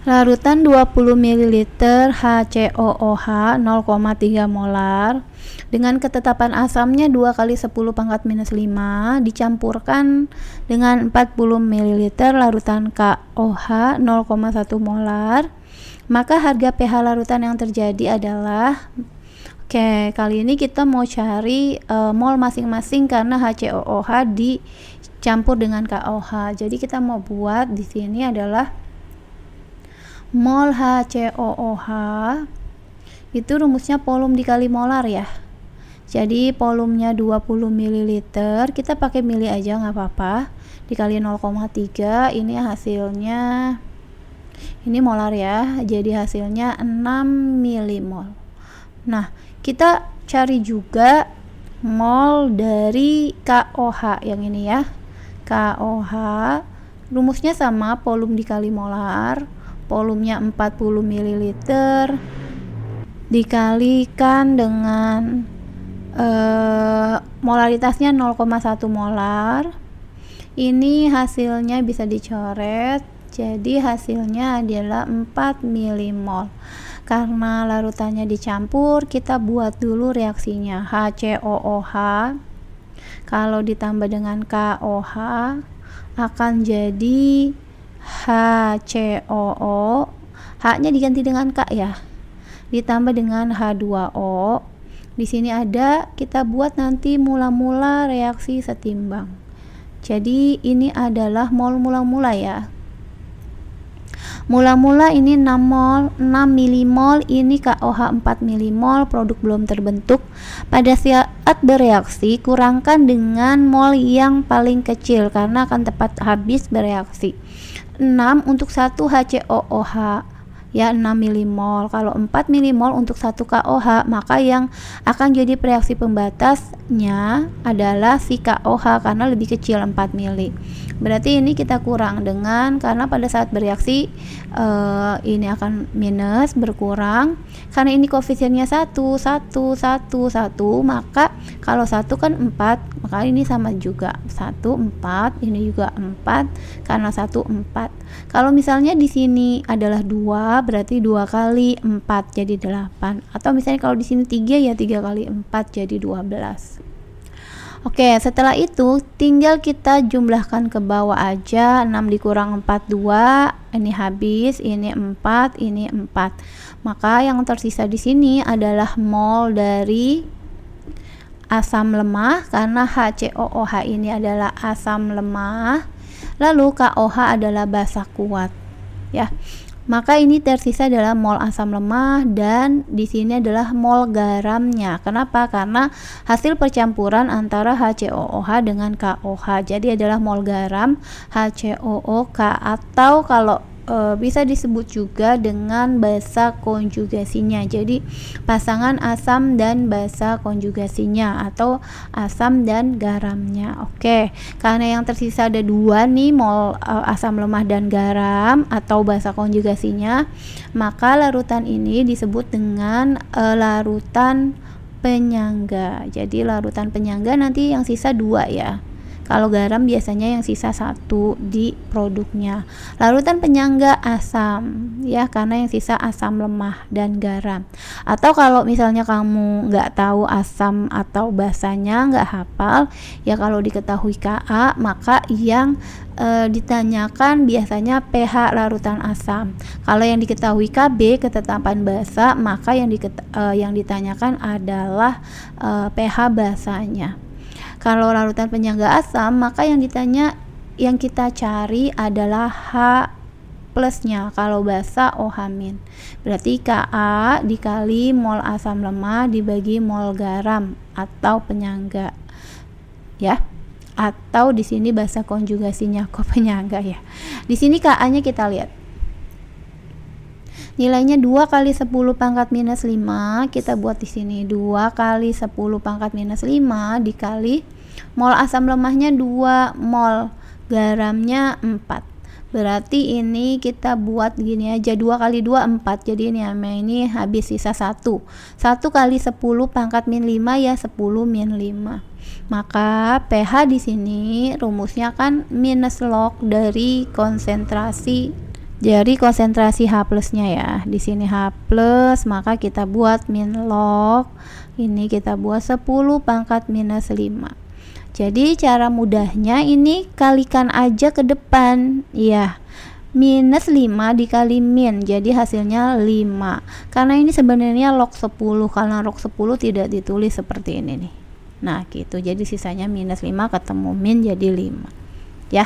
Larutan 20 ml HCOOH 0,3 molar dengan ketetapan asamnya 2 kali 10 pangkat minus 5 dicampurkan dengan 40 ml larutan KOH 0,1 molar, maka harga pH larutan yang terjadi adalah, oke, kali ini kita mau cari mol masing-masing karena HCOOH dicampur dengan KOH. Jadi kita mau buat di sini adalah mol HCOOH itu rumusnya volum dikali molar ya. Jadi volumenya 20 ml, kita pakai mili aja nggak apa-apa, dikali 0,3, ini hasilnya, ini molar ya, jadi hasilnya 6 milimol. Nah, kita cari juga mol dari KOH yang ini ya. KOH rumusnya sama, volum dikali molar, volumenya 40 ml dikalikan dengan molaritasnya 0,1 molar. Ini hasilnya bisa dicoret, jadi hasilnya adalah 4 milimol. Karena larutannya dicampur, kita buat dulu reaksinya. HCOOH kalau ditambah dengan KOH akan jadi HCOO, H-nya diganti dengan K ya, ditambah dengan H2O. Di sini ada, kita buat nanti mula-mula reaksi setimbang. Jadi ini adalah mol mula-mula ya. Mula-mula ini 6 mol, 6 milimol, ini KOH 4 milimol, produk belum terbentuk. Pada saat bereaksi, kurangkan dengan mol yang paling kecil karena akan tepat habis bereaksi. 6 untuk 1 HCOOH ya, 6 milimol. Kalau 4 milimol untuk 1 KOH, maka yang akan jadi reaksi pembatasnya adalah si KOH karena lebih kecil 4 mili. Berarti ini kita kurang dengan, karena pada saat bereaksi ini akan minus, berkurang karena ini koefisiennya 1, 1, 1, 1, maka kalau 1 kan 4, maka ini sama juga 1, 4, ini juga 4 karena 1, 4. Kalau misalnya di sini adalah 2, berarti 2 kali 4 jadi 8, atau misalnya kalau di sini 3 ya 3 kali 4 jadi 12. Oke, setelah itu tinggal kita jumlahkan ke bawah aja. 6 dikurang 4, 2, ini habis, ini 4, ini 4. Maka yang tersisa di sini adalah mol dari asam lemah, karena HCOOH ini adalah asam lemah, lalu KOH adalah basa kuat ya. Maka ini tersisa adalah mol asam lemah, dan di sini adalah mol garamnya. Kenapa? Karena hasil percampuran antara HCOOH dengan KOH. Jadi adalah mol garam HCOOK, atau kalau bisa disebut juga dengan basa konjugasinya. Jadi pasangan asam dan basa konjugasinya atau asam dan garamnya. Oke, karena yang tersisa ada 2 nih, mol asam lemah dan garam atau basa konjugasinya, maka larutan ini disebut dengan larutan penyangga. Jadi larutan penyangga nanti yang sisa 2 ya. Kalau garam biasanya yang sisa 1 di produknya. Larutan penyangga asam ya, karena yang sisa asam lemah dan garam. Atau kalau misalnya kamu nggak tahu asam atau basanya, nggak hafal ya, kalau diketahui Ka, maka yang ditanyakan biasanya pH larutan asam. Kalau yang diketahui Kb, ketetapan basa, maka yang ditanyakan adalah pH basanya. Kalau larutan penyangga asam, maka yang kita cari adalah H plusnya. Kalau basa OH-. Berarti Ka dikali mol asam lemah dibagi mol garam atau penyangga. Ya. Atau di sini basa konjugasinya kok penyangga ya. Di sini Ka-nya kita lihat. Nilainya 2 kali 10 pangkat minus 5, kita buat di sini 2 kali 10 pangkat minus 5 dikali mol asam lemahnya 2, mol garamnya 4. Berarti ini kita buat gini aja, 2 kali 2 4. Jadi ini habis sisa 1. 1 kali 10 pangkat min 5 ya 10 min 5. Maka pH di sini rumusnya kan minus log dari konsentrasi Jadi konsentrasi H plusnya ya, di sini H plus, maka kita buat min log, ini kita buat 10 pangkat minus 5. Jadi cara mudahnya ini kalikan aja ke depan, ya, minus 5 dikali min, jadi hasilnya 5. Karena ini sebenarnya log 10, karena log 10 tidak ditulis seperti ini nih. Nah gitu, jadi sisanya minus 5 ketemu min jadi 5 ya.